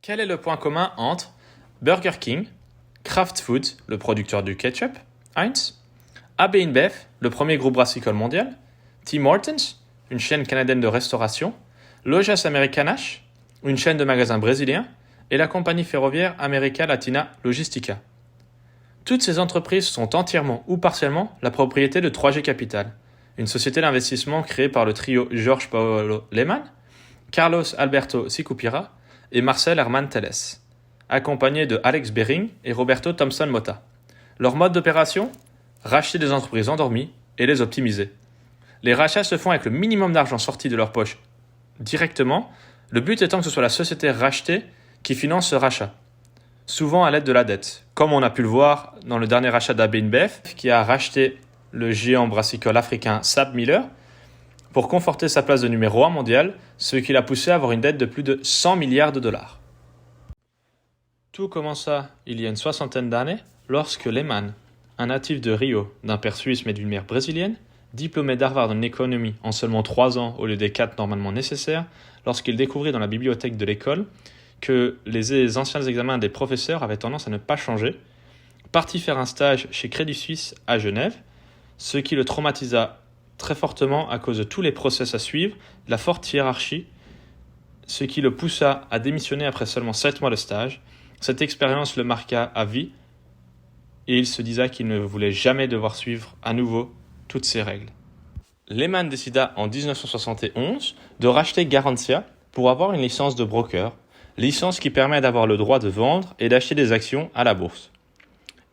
Quel est le point commun entre Burger King, Kraft Foods, le producteur du ketchup, Heinz, AB InBev, le premier groupe brassicole mondial, Tim Hortons, une chaîne canadienne de restauration, Lojas Americanas, une chaîne de magasins brésiliens, et la compagnie ferroviaire América Latina Logística. Toutes ces entreprises sont entièrement ou partiellement la propriété de 3G Capital, une société d'investissement créée par le trio Jorge Paulo Lemann, Carlos Alberto Sicupira et Marcel Herman Telles, accompagnés de Alex Bering et Roberto Thompson Mota. Leur mode d'opération? Racheter des entreprises endormies et les optimiser. Les rachats se font avec le minimum d'argent sorti de leur poche directement, le but étant que ce soit la société rachetée qui finance ce rachat, souvent à l'aide de la dette, comme on a pu le voir dans le dernier rachat d'AB InBev, qui a racheté le géant brassicole africain SABMiller pour conforter sa place de numéro 1 mondial, ce qui l'a poussé à avoir une dette de plus de 100 milliards de dollars. Tout commença il y a une soixantaine d'années lorsque Lehman, un natif de Rio, d'un père suisse mais d'une mère brésilienne, diplômé d'Harvard en économie en seulement 3 ans au lieu des 4 normalement nécessaires, lorsqu'il découvrit dans la bibliothèque de l'école que les anciens examens des professeurs avaient tendance à ne pas changer, partit faire un stage chez Crédit Suisse à Genève, ce qui le traumatisa très fortement à cause de tous les process à suivre, de la forte hiérarchie, ce qui le poussa à démissionner après seulement 7 mois de stage. Cette expérience le marqua à vie et il se disa qu'il ne voulait jamais devoir suivre à nouveau toutes ces règles. Lehman décida en 1971 de racheter Garantia pour avoir une licence de broker, licence qui permet d'avoir le droit de vendre et d'acheter des actions à la bourse.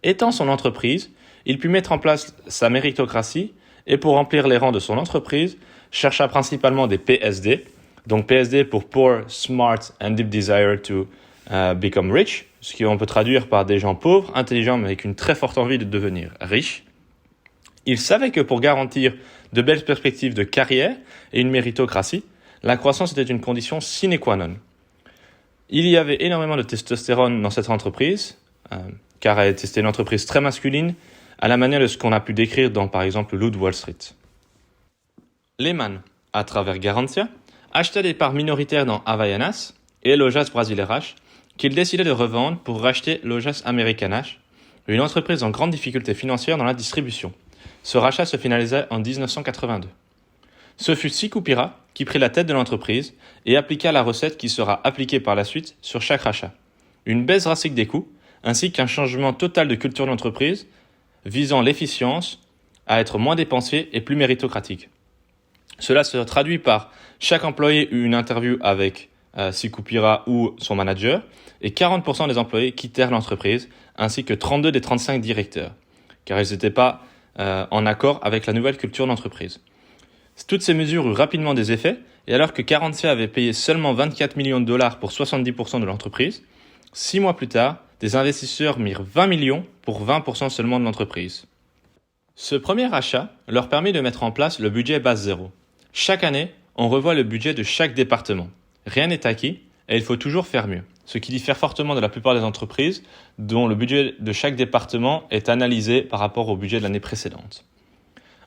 Étant son entreprise, il put mettre en place sa méritocratie et pour remplir les rangs de son entreprise, chercha principalement des PSD, donc PSD pour Poor, Smart and Deep Desire to Become Rich, ce qu'on peut traduire par des gens pauvres, intelligents mais avec une très forte envie de devenir riches. Il savait que pour garantir de belles perspectives de carrière et une méritocratie, la croissance était une condition sine qua non. Il y avait énormément de testostérone dans cette entreprise, car c'était une entreprise très masculine, à la manière de ce qu'on a pu décrire dans, par exemple, le Loup de Wall Street. Lehman, à travers Garantia, acheta des parts minoritaires dans Havaianas et Lojas Brasileiras, qu'il décidait de revendre pour racheter Lojas Americanas, une entreprise en grande difficulté financière dans la distribution. Ce rachat se finalisa en 1982. Ce fut Sicupira qui prit la tête de l'entreprise et appliqua la recette qui sera appliquée par la suite sur chaque rachat. Une baisse drastique des coûts, ainsi qu'un changement total de culture d'entreprise, visant l'efficience à être moins dépensier et plus méritocratique. Cela se traduit par chaque employé eut une interview avec Sicupira ou son manager, et 40% des employés quittèrent l'entreprise, ainsi que 32 des 35 directeurs, car ils n'étaient pas en accord avec la nouvelle culture d'entreprise. Toutes ces mesures eurent rapidement des effets, et alors que Garantia avait payé seulement 24 millions de dollars pour 70% de l'entreprise, 6 mois plus tard, des investisseurs mirent 20 millions pour 20% seulement de l'entreprise. Ce premier achat leur permet de mettre en place le budget base zéro. Chaque année, on revoit le budget de chaque département. Rien n'est acquis et il faut toujours faire mieux, ce qui diffère fortement de la plupart des entreprises dont le budget de chaque département est analysé par rapport au budget de l'année précédente.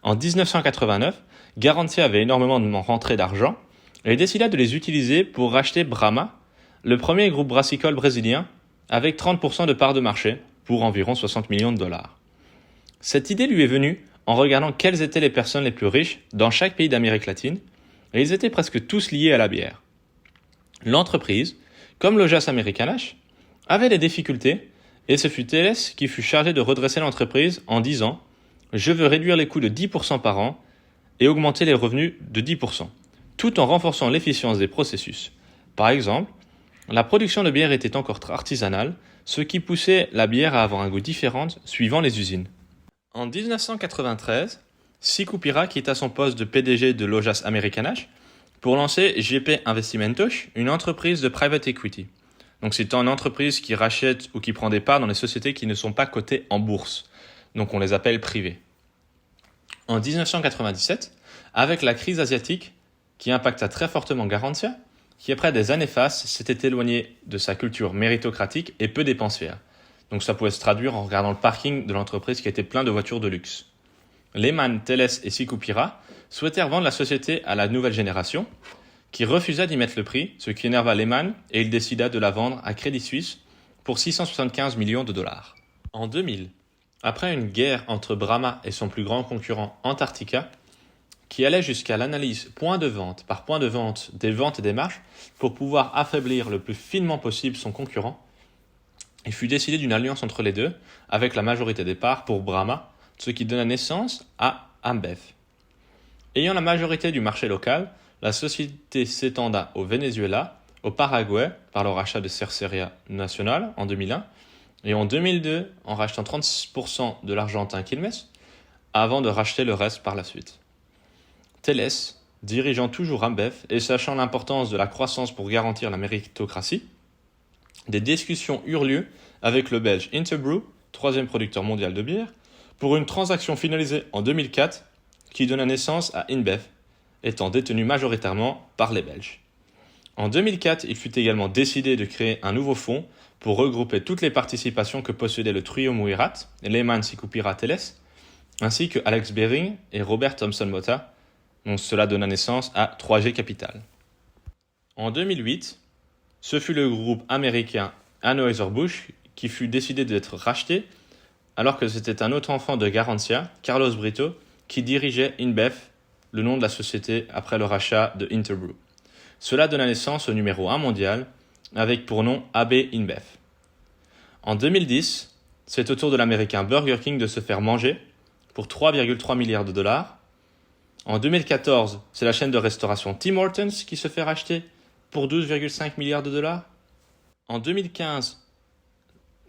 En 1989, Garantia avait énormément de rentrées d'argent et décida de les utiliser pour racheter Brahma, le premier groupe brassicole brésilien, avec 30% de parts de marché pour environ 60 millions de dollars. Cette idée lui est venue en regardant quelles étaient les personnes les plus riches dans chaque pays d'Amérique latine, et ils étaient presque tous liés à la bière. L'entreprise, comme Lojas Americanas, avait des difficultés et ce fut Telles qui fut chargé de redresser l'entreprise en disant « Je veux réduire les coûts de 10% par an et augmenter les revenus de 10%, tout en renforçant l'efficience des processus. » Par exemple, la production de bière était encore artisanale, ce qui poussait la bière à avoir un goût différent suivant les usines. En 1993, Sicupira quitta son poste de PDG de Lojas Americanas pour lancer GP Investimentos, une entreprise de private equity. Donc c'est une entreprise qui rachète ou qui prend des parts dans les sociétés qui ne sont pas cotées en bourse. Donc on les appelle privées. En 1997, avec la crise asiatique qui impacta très fortement Garantia, qui après des années fastes s'était éloigné de sa culture méritocratique et peu dépensière. Donc ça pouvait se traduire en regardant le parking de l'entreprise qui était plein de voitures de luxe. Lehman, Telles et Sicupira souhaitèrent vendre la société à la nouvelle génération, qui refusa d'y mettre le prix, ce qui énerva Lehman et il décida de la vendre à Crédit Suisse pour 675 millions de dollars. En 2000, après une guerre entre Brahma et son plus grand concurrent Antarctica, qui allait jusqu'à l'analyse point de vente par point de vente des ventes et des marges pour pouvoir affaiblir le plus finement possible son concurrent, il fut décidé d'une alliance entre les deux avec la majorité des parts pour Brahma, ce qui donna naissance à Ambev. Ayant la majorité du marché local, la société s'étenda au Venezuela, au Paraguay par le rachat de Cerceria Nacional en 2001 et en 2002 en rachetant 30% de l'Argentin Quilmes avant de racheter le reste par la suite. Teles, dirigeant toujours Ambev et sachant l'importance de la croissance pour garantir la méritocratie, des discussions eurent lieu avec le Belge Interbrew, troisième producteur mondial de bière, pour une transaction finalisée en 2004 qui donna naissance à InBev, étant détenu majoritairement par les Belges. En 2004, il fut également décidé de créer un nouveau fonds pour regrouper toutes les participations que possédait le trio Muirat, Lehman Sicupira Teles, ainsi que Alex Behring et Robert Thomson Mota, dont cela donna naissance à 3G Capital. En 2008, ce fut le groupe américain Anheuser-Busch qui fut décidé d'être racheté, alors que c'était un autre enfant de Garantia, Carlos Brito, qui dirigeait InBev, le nom de la société après le rachat de Interbrew. Cela donna naissance au numéro 1 mondial, avec pour nom AB InBev. En 2010, c'est au tour de l'américain Burger King de se faire manger pour 3,3 milliards de dollars. En 2014, c'est la chaîne de restauration Tim Hortons qui se fait racheter pour 12,5 milliards de dollars. En 2015,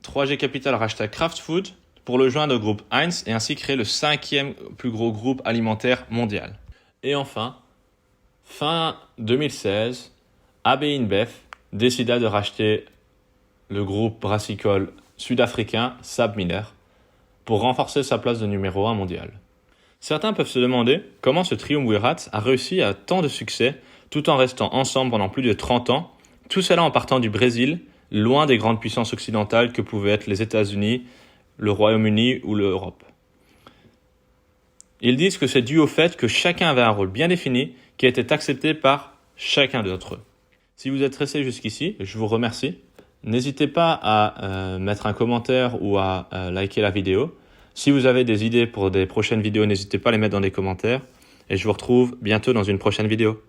3G Capital racheta Kraft Food pour le joindre au groupe Heinz et ainsi créer le 5e plus gros groupe alimentaire mondial. Et enfin, fin 2016, AB InBev décida de racheter le groupe brassicole sud-africain SABMiller pour renforcer sa place de numéro 1 mondial. Certains peuvent se demander comment ce triumvirat a réussi à tant de succès tout en restant ensemble pendant plus de 30 ans, tout cela en partant du Brésil, loin des grandes puissances occidentales que pouvaient être les États-Unis, le Royaume-Uni ou l'Europe. Ils disent que c'est dû au fait que chacun avait un rôle bien défini qui a été accepté par chacun d'entre eux. Si vous êtes resté jusqu'ici, je vous remercie. N'hésitez pas à mettre un commentaire ou à liker la vidéo. Si vous avez des idées pour des prochaines vidéos, n'hésitez pas à les mettre dans les commentaires. Et je vous retrouve bientôt dans une prochaine vidéo.